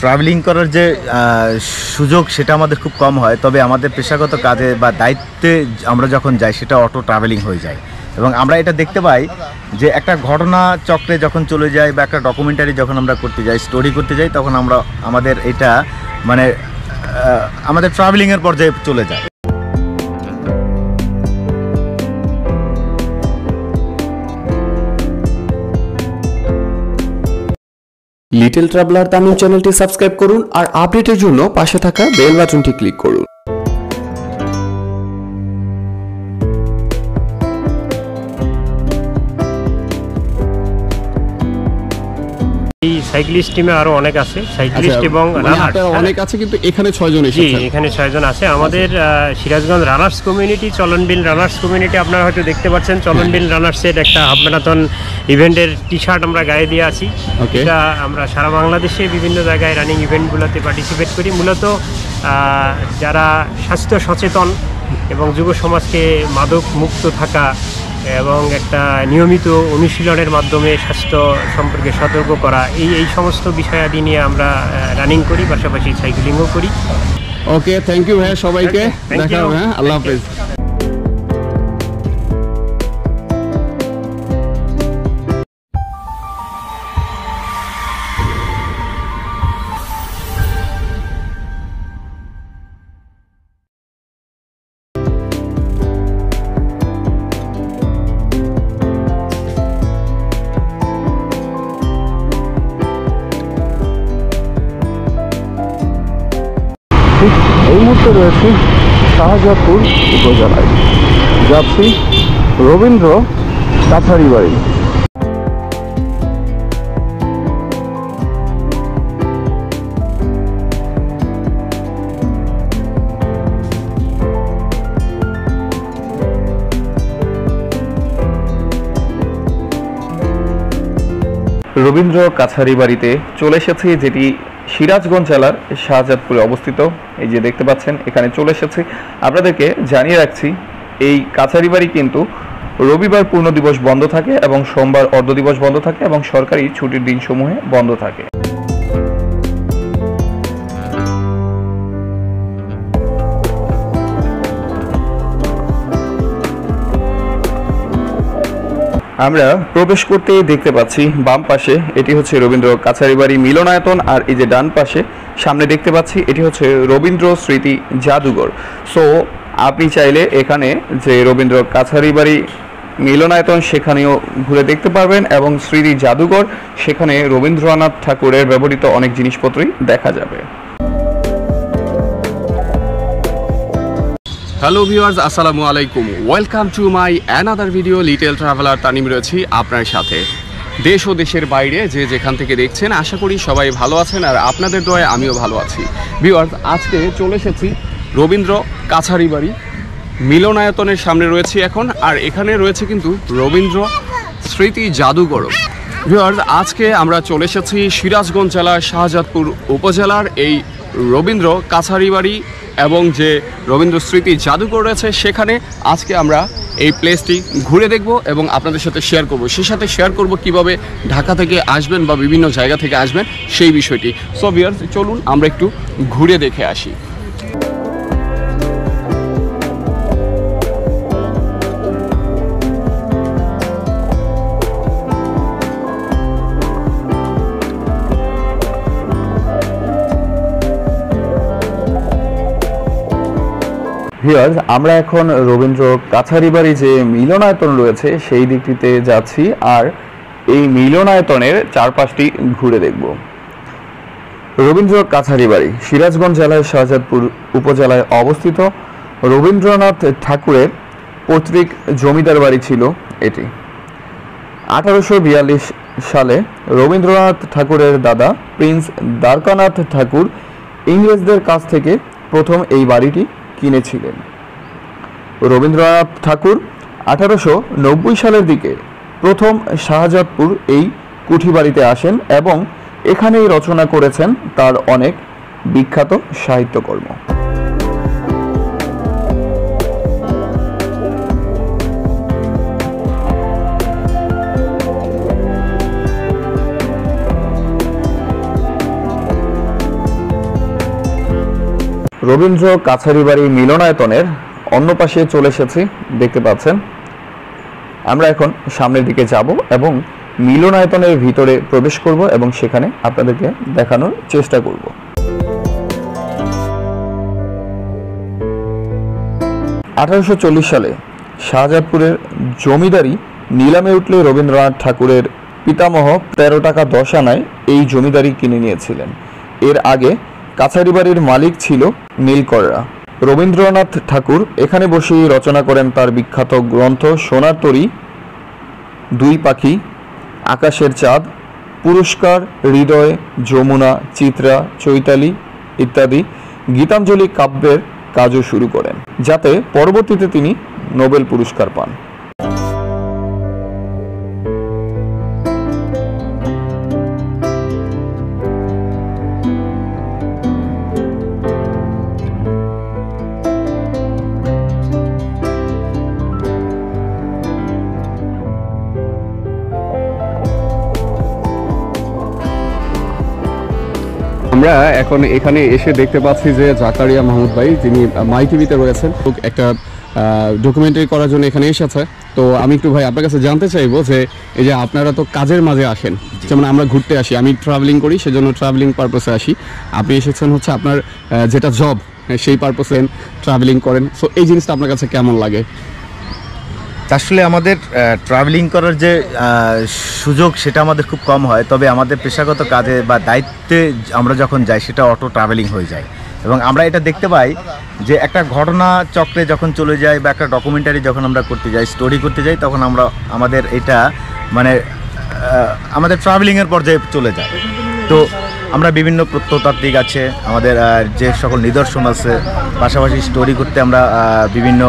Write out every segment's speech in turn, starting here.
Travelling করার যে সুযোগ সেটা আমাদের খুব কম হয়, তবে আমাদের পেশাগত কাজে বা দায়িত্বে আমরা যখন যাই সেটা অটো ট্রাভেলিং হয়ে যায়। এবং আমরা এটা দেখতে পাই যে একটা ঘটনা চক্রে যখন চলে যাই বা একটা ডকুমেন্টারি যখন আমরা করতে যাই, স্টোরি করতে যাই, তখন আমরা আমাদের এটা মানে আমাদের ট্রাভেলিংয়ের পর্যায়ে চলে যায়। লিটল ট্রাভেলার তানিম চ্যানেলটি সাবস্ক্রাইব করুন আর আপডেটের জন্য পাশে থাকা বেল বাটনটি ক্লিক করুন। এই সাইক্লিস্ট টিমে আরো অনেক আছে, সাইক্লিস্ট এবং রানার্স অনেক আছে, কিন্তু এখানে 6 জন এসেছে। এখানে 6 জন আছে। আমাদের Sirajganj runners community, Chalanbeel runners community, আপনারা হয়তো দেখতে পাচ্ছেন চলনবিল রানার্সের একটা হাফ ম্যারাথন ইভেন্টের টি শার্ট আমরা গায়ে দিয়ে আছি। এটা আমরা সারা বাংলাদেশে বিভিন্ন জায়গায় রানিং ইভেন্টগুলোতে পার্টিসিপেট করি। মূলত যারা স্বাস্থ্য সচেতন এবং যুব সমাজকে মাদক মুক্ত থাকা এবং একটা নিয়মিত অনুশীলনের মাধ্যমে স্বাস্থ্য সম্পর্কে সতর্ক করা, এই সমস্ত বিষয়াদি নিয়ে আমরা রানিং করি, পাশাপাশি সাইক্লিংও করি। ওকে, থ্যাংক ইউ ভাই, সবাইকে দেখা হবে। হ্যাঁ, আল্লাহ হাফেজ। এই মুহূর্তে রয়েছে শাহজাদপুর উপজেলায়, যাচ্ছি রবীন্দ্র কাছারি বাড়ি। রবীন্দ্র কাছারি বাড়িতে চলে এসেছি, যেটি সিরাজগঞ্জ জেলার শাহজাদপুরে অবস্থিত। এই যে দেখতে পাচ্ছেন, এখানে চলে এসেছি। আপনাদেরকে জানিয়ে রাখছি, এই কাছারি বাড়ি কিন্তু রবিবার পূর্ণ দিবস বন্ধ থাকে এবং সোমবার অর্ধ দিবস বন্ধ থাকে এবং সরকারি ছুটির দিনসমূহে বন্ধ থাকে। আমরা প্রবেশ করতে দেখতে পাচ্ছি বাম পাশে এটি হচ্ছে রবীন্দ্র কাছারি বাড়ি মিলনায়তন, আর এই যে ডান পাশে সামনে দেখতে পাচ্ছি এটি হচ্ছে রবীন্দ্র স্মৃতি জাদুঘর। সো আপনি চাইলে এখানে যে রবীন্দ্র কাছারি বাড়ি মিলনায়তন সেখানেও ঘুরে দেখতে পারবেন, এবং স্মৃতি জাদুঘর সেখানে রবীন্দ্রনাথ ঠাকুরের ব্যবহৃত অনেক জিনিসপত্রই দেখা যাবে। হ্যালো ভিউয়ার্স, আসসালামু আলাইকুম, welcome to my another video. Little traveller Tanim রয়েছি আপনার সাথে। দেশ ও দেশের বাইরে যে যেখান থেকে দেখছেন, আশা করি সবাই ভালো আছেন, আর আপনাদের দয়ায় আমিও ভালো আছি। ভিউয়ার্স, আজকে চলে এসেছি রবীন্দ্র কাছারি বাড়ি মিলনায়তনের সামনে রয়েছি এখন, আর এখানে রয়েছে কিন্তু রবীন্দ্র স্মৃতি জাদুঘর। ভিউয়ার্স, আজকে আমরা চলে এসেছি সিরাজগঞ্জ জেলার শাহজাদপুর উপজেলার এই রবীন্দ্র কাছারি বাড়ি এবং যে রবীন্দ্র স্মৃতি জাদুঘর রয়েছে সেখানে আজকে আমরা এই প্লেসটি ঘুরে দেখব এবং আপনাদের সাথে শেয়ার করব। সেই সাথে শেয়ার করব কিভাবে ঢাকা থেকে আসবেন বা বিভিন্ন জায়গা থেকে আসবেন সেই বিষয়টি। সো ভিউয়ার্স, চলুন আমরা একটু ঘুরে দেখে আসি। ভিউয়ার্স, আমরা এখন রবীন্দ্র কাছারি বাড়ি যে মিলনায়তন রয়েছে সেই দিকটিতে যাচ্ছি, আর এই মিলনায়তনের চারপাশটি ঘুরে দেখব। রবীন্দ্র কাছারি বাড়ি সিরাজগঞ্জ জেলার শাহজাদপুর উপজেলায় অবস্থিত। রবীন্দ্রনাথ ঠাকুরের পৈতৃক জমিদার বাড়ি ছিল এটি। 1842 সালে রবীন্দ্রনাথ ঠাকুরের দাদা প্রিন্স দ্বারকানাথ ঠাকুর ইংরেজদের কাছ থেকে প্রথম এই বাড়িটি কিনেছিলেন। রবীন্দ্রনাথ ঠাকুর 1890 সালের দিকে প্রথম শাহজাদপুর এই কুঠি বাড়িতে আসেন এবং এখানেই রচনা করেছেন তার অনেক বিখ্যাত সাহিত্যকর্ম। রবীন্দ্র কাছারি বাড়ি মিলনায়তনের অন্য পাশে চলে এসেছি, দেখতে পাচ্ছেন। আমরা এখন সামনের দিকে যাব এবং মিলনায়তনের ভিতরে প্রবেশ করব এবং সেখানে আপনাদেরকে দেখানোর চেষ্টা করব। 1840 সালে শাহজাদপুরের জমিদারি নিলামে উঠলে রবীন্দ্রনাথ ঠাকুরের পিতামহ 13 টাকা 10 আনায় এই জমিদারি কিনে নিয়েছিলেন। এর আগে কাছারি বাড়ির মালিক ছিল নীলকররা। রবীন্দ্রনাথ ঠাকুর এখানে বসেই রচনা করেন তার বিখ্যাত গ্রন্থ সোনার তরী, দুই পাখি, আকাশের চাঁদ, পুরস্কার, হৃদয়, যমুনা, চিত্রা, চৈতালি ইত্যাদি গীতাঞ্জলি কাব্যের কাজও শুরু করেন, যাতে পরবর্তীতে তিনি নোবেল পুরস্কার পান। আমরা এখন এখানে এসে দেখতে পাচ্ছি যে জাকারিয়া মাহমুদ ভাই, যিনি মাই টিভিতে রয়েছেন, একটা ডকুমেন্টারি করার জন্য এখানে এসেছে। তো আমি একটু ভাই আপনার কাছে জানতে চাইবো যে এই যে আপনারা তো কাজের মাঝে আসেন, যেমন আমরা ঘুরতে আসি, আমি ট্রাভেলিং করি, সেজন্য ট্রাভেলিং পারপাসে আসি। আপনি এসেছেন হচ্ছে আপনার যেটা জব সেই পারপাসে ট্রাভেলিং করেন। সো এই জিনিসটা আপনার কাছে কেমন লাগে? আসলে আমাদের ট্রাভেলিং করার যে সুযোগ সেটা আমাদের খুব কম হয়, তবে আমাদের পেশাগত কাজে বা দায়িত্বে আমরা যখন যাই সেটা অটো ট্রাভেলিং হয়ে যায়। এবং আমরা এটা দেখতে পাই যে একটা ঘটনা চক্রে যখন চলে যাই বা একটা ডকুমেন্টারি যখন আমরা করতে যাই, স্টোরি করতে যাই, তখন আমাদের এটা মানে আমাদের ট্রাভেলিংয়ের পর্যায়ে চলে যায়। তো আমরা বিভিন্ন প্রত্নতাত্ত্বিক আছে, আমাদের যে সকল নিদর্শন আছে, পাশাপাশি স্টোরি করতে আমরা বিভিন্ন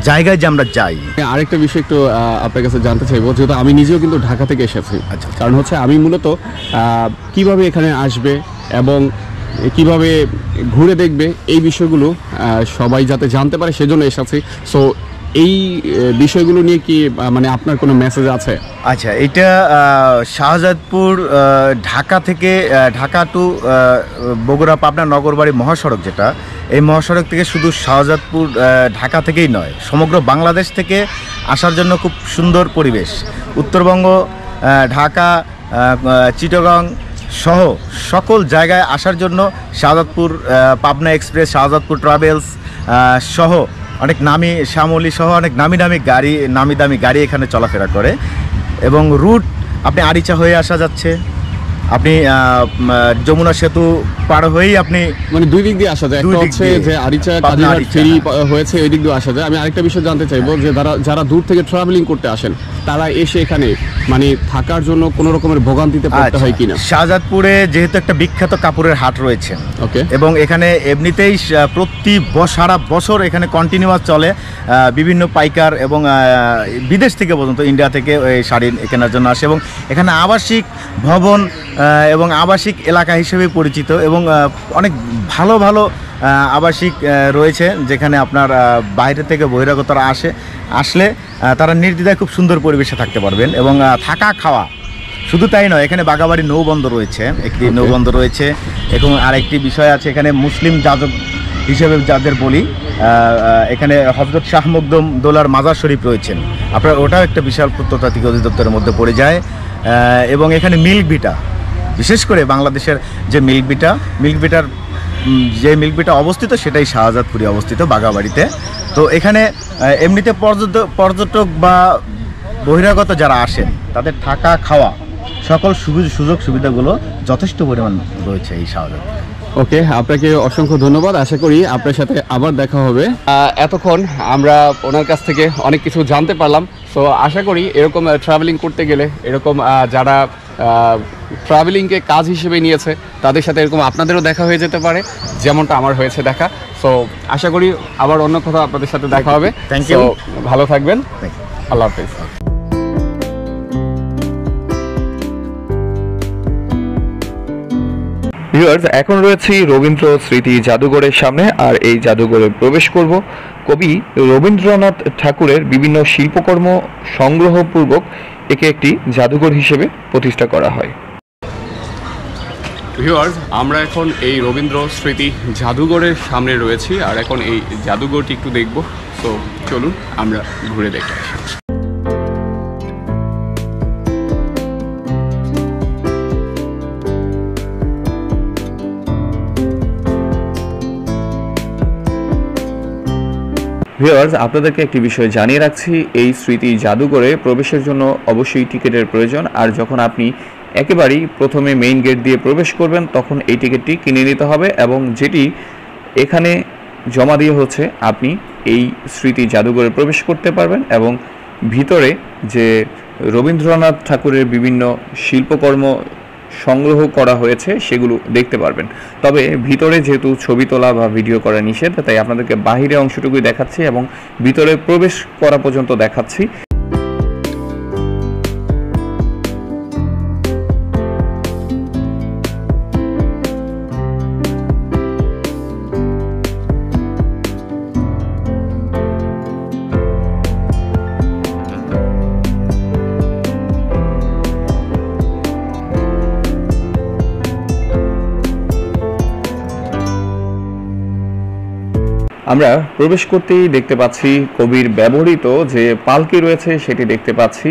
জায়গায় যে আমরা যাই। আরেকটা বিষয় একটু আপনার কাছে জানতে চাইবো, যেহেতু আমি নিজেও কিন্তু ঢাকা থেকে এসেছি। আচ্ছা। কারণ হচ্ছে আমি মূলত কিভাবে এখানে আসবে এবং কিভাবে ঘুরে দেখবে এই বিষয়গুলো সবাই যাতে জানতে পারে সেজন্য এসেছি। সো এই বিষয়গুলো নিয়ে কি মানে আপনার কোনো মেসেজ আছে? আচ্ছা, এটা শাহজাদপুর ঢাকা থেকে ঢাকা টু বগুড়া পাবনা নগরবাড়ি মহাসড়ক, যেটা এই মহাসড়ক থেকে শুধু শাহজাদপুর ঢাকা থেকেই নয়, সমগ্র বাংলাদেশ থেকে আসার জন্য খুব সুন্দর পরিবেশ। উত্তরবঙ্গ, ঢাকা, চিটাগং সহ সকল জায়গায় আসার জন্য শাহজাদপুর পাবনা এক্সপ্রেস, শাহজাদপুর ট্রাভেলস সহ অনেক নামি শ্যামলী সহ অনেক নামি দামি গাড়ি এখানে চলাফেরা করে। এবং রুট আপনি আরিচা হয়ে আসা যাচ্ছে, আপনি যমুনা সেতু পার হয়েই আপনি মানে দুই দিক দিয়ে আসা যায়। একটা হচ্ছে যে আরিচা কাজিরহাট ফেরি হয়েছে, ওই দিক দিয়ে আসা যায়। আমি আরেকটা বিষয় জানতে চাইবো যে যারা দূর থেকে ট্রাভেলিং করতে আসেন, তারা এসে এখানে মানে থাকার জন্য কোনো রকমের ভোগান্তিতে পড়তে হয় কিনা? শাহজাদপুরে যেহেতু একটা বিখ্যাত কাপড়ের হাট রয়েছে, ওকে, এবং এখানে এমনিতেই প্রতি সারা বছর এখানে কন্টিনিউয়াস চলে। বিভিন্ন পাইকার এবং বিদেশ থেকে পর্যন্ত, ইন্ডিয়া থেকে এই শাড়ি কেনার জন্য আসে। এবং এখানে আবাসিক ভবন এবং আবাসিক এলাকা হিসেবে পরিচিত এবং অনেক ভালো ভালো আবাসিক রয়েছে, যেখানে আপনার বাইরে থেকে বহিরাগতরা আসলে তারা নির্দ্বিধায় খুব সুন্দর পরিবেশে থাকতে পারবেন। এবং থাকা খাওয়া শুধু তাই নয়, এখানে বাগাবাড়ি নৌবন্দর রয়েছে, একটি নৌবন্দর রয়েছে। এবং আরেকটি বিষয় আছে, এখানে মুসলিম যাজক হিসেবে যাদের বলি, এখানে হযরত শাহ মখদুম দৌলার মাজার শরীফ রয়েছেন, আপনার ওটাও একটা বিশাল প্রত্নতাত্ত্বিক অধিদপ্তরের মধ্যে পড়ে যায়। এবং এখানে মিল্ক ভিটা, বিশেষ করে বাংলাদেশের যে মিল্ক ভিটা অবস্থিত সেটাই শাহজাদপুরে অবস্থিত, বাগাবাড়িতে। তো এখানে এমনিতে পর্যটক বা বহিরাগত যারা আসেন তাদের থাকা খাওয়া সকল সুযোগ সুবিধাগুলো যথেষ্ট পরিমাণ রয়েছে এই শাহজাদপুরে। ওকে, আপনাকে অসংখ্য ধন্যবাদ। আশা করি আপনার সাথে আবার দেখা হবে। এতক্ষণ আমরা ওনার কাছ থেকে অনেক কিছু জানতে পারলাম। সো আশা করি এরকম ট্রাভেলিং করতে গেলে এরকম যারা ট্রাভেলিংকে কাজ হিসেবে নিয়েছে তাদের সাথে এরকম আপনাদেরও দেখা হয়ে যেতে পারে, যেমনটা আমার হয়েছে দেখা। সো আশা করি আবার অন্য কোথাও আপনাদের সাথে দেখা হবে। থ্যাংক ইউ, ভালো থাকবেন, আল্লাহ হাফেজ। ভিউয়ার্স, এখন রয়েছি রবীন্দ্র স্মৃতি জাদুঘরের সামনে, আর এই জাদুঘরে প্রবেশ করব। কবি রবীন্দ্রনাথ ঠাকুরের বিভিন্ন শিল্পকর্ম সংগ্রহপূর্বক একে একটি জাদুঘর হিসেবে প্রতিষ্ঠা করা হয়। ভিউয়ার্স, আমরা এখন এই রবীন্দ্র স্মৃতি জাদুঘরের সামনে রয়েছি আর এখন এই জাদুঘরটি একটু দেখব। তো চলুন আমরা ঘুরে দেখে আসি। ভিউয়ার্স, আপনাদেরকে একটি বিষয় জানিয়ে রাখছি, এই স্মৃতি জাদুঘরে প্রবেশের জন্য অবশ্যই টিকিটের প্রয়োজন। আর যখন আপনি একেবারেই প্রথমে মেইন গেট দিয়ে প্রবেশ করবেন তখন এই টিকিটটি কিনে নিতে হবে এবং যেটি এখানে জমা দিয়ে হচ্ছে আপনি এই স্মৃতি জাদুঘরে প্রবেশ করতে পারবেন এবং ভিতরে যে রবীন্দ্রনাথ ঠাকুরের বিভিন্ন শিল্পকর্ম সংগ্রহ করা হয়েছে সেগুলো দেখতে পারবেন। তবে ভিতরে যেহেতু ছবি তোলা বা ভিডিও করা নিষেধ, তাই আপনাদেরকে বাহিরে অংশটুকুই দেখাচ্ছি এবং ভিতরে প্রবেশ করা পর্যন্ত দেখাচ্ছি। আমরা প্রবেশ করতেই দেখতে পাচ্ছি কবির ব্যবহৃত যে পালকি রয়েছে সেটি দেখতে পাচ্ছি।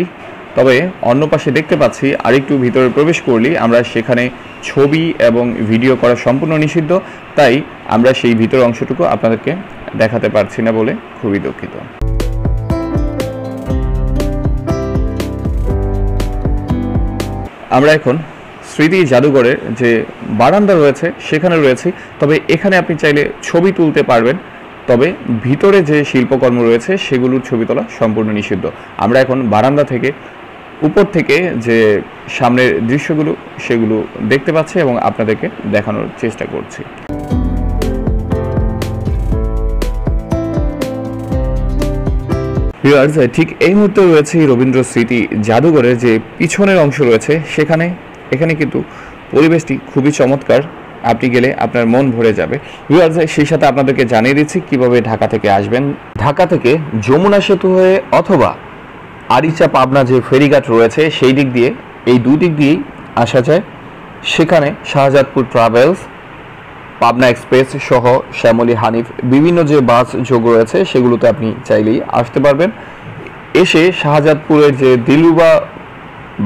তবে অন্য পাশে দেখতে পাচ্ছি আরেকটু ভিতরে প্রবেশ করলেই আমরা সেখানে ছবি এবং ভিডিও করা সম্পূর্ণ নিষিদ্ধ, তাই আমরা সেই ভিতর অংশটুকু আপনাদেরকে দেখাতে পারছি না বলে খুবই দুঃখিত। আমরা এখন স্মৃতি জাদুঘরের যে বারান্দা রয়েছে সেখানে রয়েছি। তবে এখানে আপনি চাইলে ছবি তুলতে পারবেন, তবে ভিতরে যে শিল্পকর্ম রয়েছে সেগুলোর ছবি তোলা সম্পূর্ণ নিষিদ্ধ। আমরা এখন বারান্দা থেকে উপর থেকে যে সামনের দৃশ্যগুলো সেগুলো দেখতে পাচ্ছি এবং আপনাদেরকে দেখানোর চেষ্টা করছি। ভিউয়ার্স, ঠিক এই মুহূর্তে রয়েছে রবীন্দ্র স্মৃতি জাদুঘরের যে পিছনের অংশ রয়েছে এখানে কিন্তু পরিবেশটি খুবই চমৎকার। আপনি গেলে আপনার মন ভরে যাবে। ভিউয়ার্স, সেই সাথে আপনাদেরকে জানিয়ে দিচ্ছি কিভাবে ঢাকা থেকে আসবেন। ঢাকা থেকে যমুনা সেতু হয়ে অথবা আরিচা পাবনা যে ফেরিঘাট রয়েছে সেই দিক দিয়ে, এই দুই দিক দিয়েই আসা যায়। সেখানে শাহজাদপুর ট্রাভেলস, পাবনা এক্সপ্রেস সহ শ্যামলী, হানিফ বিভিন্ন যে বাস যোগ রয়েছে সেগুলোতে আপনি চাইলেই আসতে পারবেন। এসে শাহজাদপুরের যে দিলুবা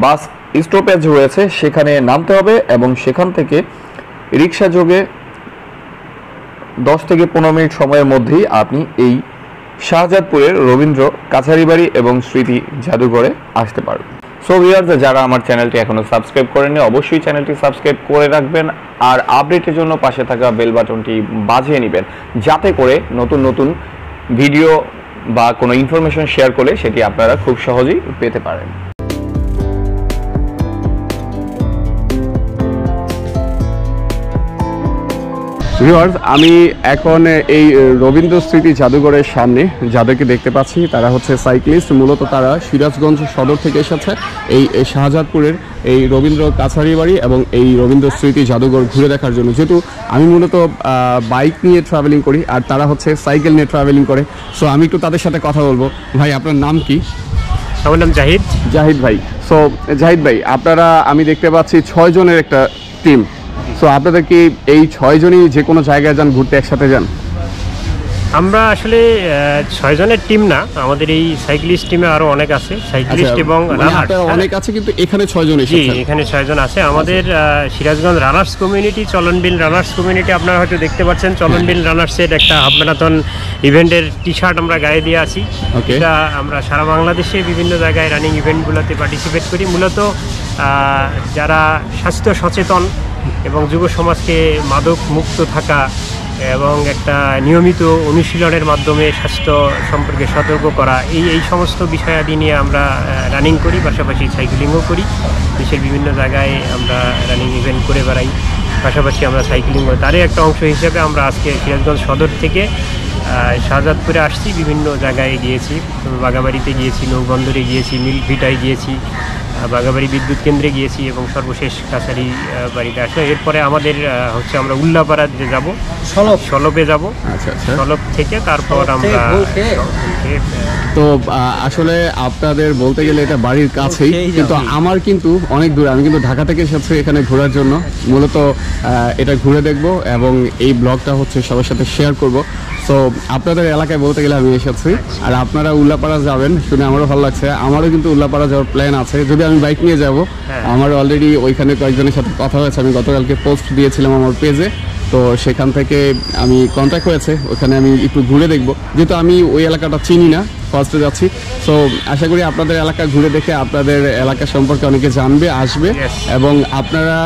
বাস স্টপেজ রয়েছে সেখানে নামতে হবে এবং সেখান থেকে রিক্সা যোগে 10 থেকে 15 মিনিট সময়ের মধ্যেই আপনি এই শাহজাদপুরের রবীন্দ্র কাছারি বাড়ি এবং স্মৃতি জাদুঘরে আসতে পারবেন। সো ভিউয়ার্স, যারা আমার চ্যানেলটি এখনো সাবস্ক্রাইব করেননি অবশ্যই চ্যানেলটি সাবস্ক্রাইব করে রাখবেন আর আপডেটের জন্য পাশে থাকা বেল বাটনটি বাজিয়ে নেবেন, যাতে করে নতুন নতুন ভিডিও বা কোনো ইনফরমেশন শেয়ার করলে সেটি আপনারা খুব সহজেই পেতে পারেন। ভিউয়ার্স, আমি এখন এই রবীন্দ্র স্মৃতি জাদুঘরের সামনে যাদেরকে দেখতে পাচ্ছি তারা হচ্ছে সাইক্লিস্ট। মূলত তারা সিরাজগঞ্জ সদর থেকে এসেছে এই শাহজাদপুরের এই রবীন্দ্র কাছারি বাড়ি এবং এই রবীন্দ্র স্মৃতি জাদুঘর ঘুরে দেখার জন্য। যেহেতু আমি মূলত বাইক নিয়ে ট্রাভেলিং করি আর তারা হচ্ছে সাইকেল নিয়ে ট্রাভেলিং করে, সো আমি একটু তাদের সাথে কথা বলবো। ভাই, আপনার নাম কি? আমার নাম জাহিদ। জাহিদ ভাই, সো জাহিদ ভাই, আপনারা আমি দেখতে পাচ্ছি 6 জনের একটা টিম। সো আপনাদের কি এই 6 জনই যে কোনো জায়গায় যান ঘুরতে, একসাথে যান? আমরা আসলে 6 জনের টিম না, আমাদের এই সাইক্লিস্ট টিমে আরো অনেক আছে, সাইক্লিস্ট এবং রানার্স অনেক আছে, কিন্তু এখানে 6 জন এসেছেন। এখানে 6 জন আছে। আমাদের Sirajganj runners community, Chalanbeel runners community, আপনারা হয়তো দেখতে পাচ্ছেন চলনবিল রানার্সের একটা হাফ ম্যারাথন ইভেন্টের টি শার্ট আমরা গায়ে দিয়ে আছি। এটা আমরা সারা বাংলাদেশে বিভিন্ন জায়গায় রানিং ইভেন্টগুলোতে পার্টিসিপেট করি। মূলত যারা স্বাস্থ্য সচেতন এবং যুব সমাজকে মাদক মুক্ত থাকা এবং একটা নিয়মিত অনুশীলনের মাধ্যমে স্বাস্থ্য সম্পর্কে সতর্ক করা, এই সমস্ত বিষয়াদি নিয়ে আমরা রানিং করি, পাশাপাশি সাইকেলিংও করি। দেশের বিভিন্ন জায়গায় আমরা রানিং ইভেন্ট করে বেড়াই, পাশাপাশি আমরা সাইকেলিংও তারই একটা অংশ হিসেবে আমরা আজকে সিরাজগঞ্জ সদর থেকে শাহজাদপুরে আসছি। বিভিন্ন জায়গায় গিয়েছি, বাগাবাড়িতে গিয়েছি, নৌবন্দরে গিয়েছি, মিল্ক ভিটায় গিয়েছি, বাগাবাড়ি বিদ্যুৎ কেন্দ্রে গিয়েছি এবং সর্বশেষ কাছারি বাড়িতে আসলাম। এরপরে আমাদের হচ্ছে আমরা উল্লাপাড়া যে যাব, সলপে যাব। আচ্ছা আচ্ছা। সলপ থেকে তারপর আমরা তো আসলে আপনাদের বলতে গেলে এটা বাড়ির কাছেই, কিন্তু আমার কিন্তু অনেক দূরে। আমি কিন্তু ঢাকা থেকে এসেছি এখানে ঘোরার জন্য, মূলত এটা ঘুরে দেখব এবং এই ব্লগটা হচ্ছে সবার সাথে শেয়ার করব। সো আপনাদের এলাকায় বলতে গেলে আমি এসেছি, আর আপনারা উল্লাপাড়া যাবেন শুনে আমারও ভালো লাগছে। আমারও কিন্তু উল্লাপাড়া যাওয়ার প্ল্যান আছে, যদি আমি বাইক নিয়ে যাব। আমার অলরেডি ওইখানে কয়েকজনের সাথে কথা হয়েছে, আমি গতকালকে পোস্ট দিয়েছিলাম আমার পেজে, তো সেখান থেকে আমি কন্ট্যাক্ট হয়েছে, ওখানে আমি একটু ঘুরে দেখব, যেহেতু আমি ওই এলাকাটা চিনি না, ফার্স্টে যাচ্ছি। সো আশা করি আপনাদের এলাকা ঘুরে দেখে আপনাদের এলাকা সম্পর্কে অনেকে জানবে, আসবে, এবং আপনারা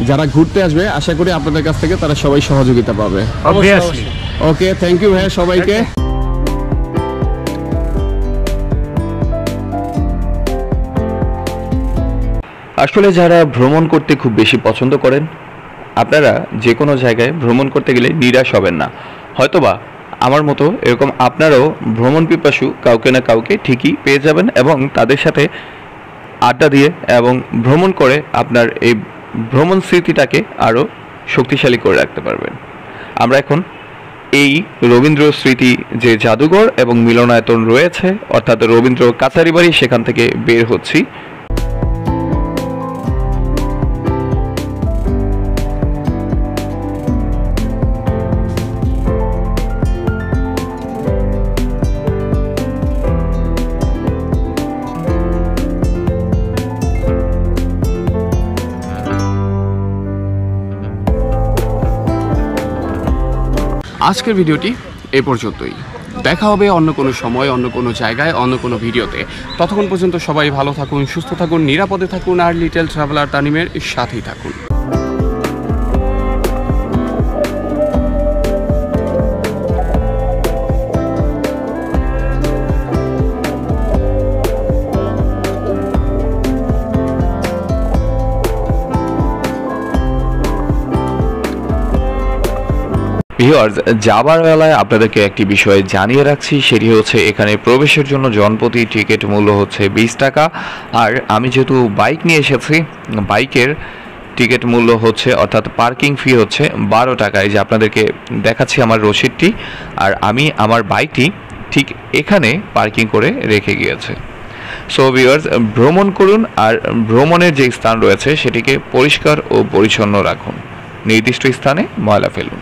যারা ঘুরতে আসবে আশা করি আপনাদের কাছ থেকে তারা সবাই সহযোগিতা পাবে। ওকে, থ্যাংক ইউ ভাইয়া সবাইকে। আসলে যারা ভ্রমণ করতে খুব বেশি পছন্দ করেন, আপনারা যে কোনো জায়গায় ভ্রমণ করতে গেলে নিরাশ হবেন না। হয়তোবা আমার মতো এরকম আপনারাও ভ্রমণ পিপাসু কাউকে না কাউকে ঠিকই পেয়ে যাবেন এবং তাদের সাথে আড্ডা দিয়ে এবং ভ্রমণ করে আপনার এই ভ্রমণ স্মৃতিটাকে আরও শক্তিশালী করে রাখতে পারবেন। আমরা এখন এই রবীন্দ্র স্মৃতি যে জাদুঘর এবং মিলনায়তন রয়েছে, অর্থাৎ রবীন্দ্র কাছারি বাড়ি, সেখান থেকে বের হচ্ছি। আজকের ভিডিওটি এ পর্যন্তই। দেখা হবে অন্য কোনো সময়, অন্য কোনো জায়গায়, অন্য কোনো ভিডিওতে। ততক্ষণ পর্যন্ত সবাই ভালো থাকুন, সুস্থ থাকুন, নিরাপদে থাকুন, আর লিটল ট্রাভেলার তানিমের সাথেই থাকুন। ভিউয়ার্স, যাবার বেলায় আপনাদেরকে একটি বিষয় জানিয়ে রাখছি, সেটি হচ্ছে এখানে প্রবেশের জন্য জনপ্রতি টিকিট মূল্য হচ্ছে 20 টাকা। আর আমি যেহেতু বাইক নিয়ে এসেছি, বাইকের টিকিট মূল্য হচ্ছে, অর্থাৎ পার্কিং ফি হচ্ছে 12 টাকা। এই যে আপনাদেরকে দেখাচ্ছি আমার রসিদটি, আর আমি আমার বাইকটি ঠিক এখানে পার্কিং করে রেখে গিয়েছে। সো ভিউয়ার্স, ভ্রমণ করুন আর ভ্রমণের যে স্থান রয়েছে সেটিকে পরিষ্কার ও পরিচ্ছন্ন রাখুন, নির্দিষ্ট স্থানে ময়লা ফেলুন।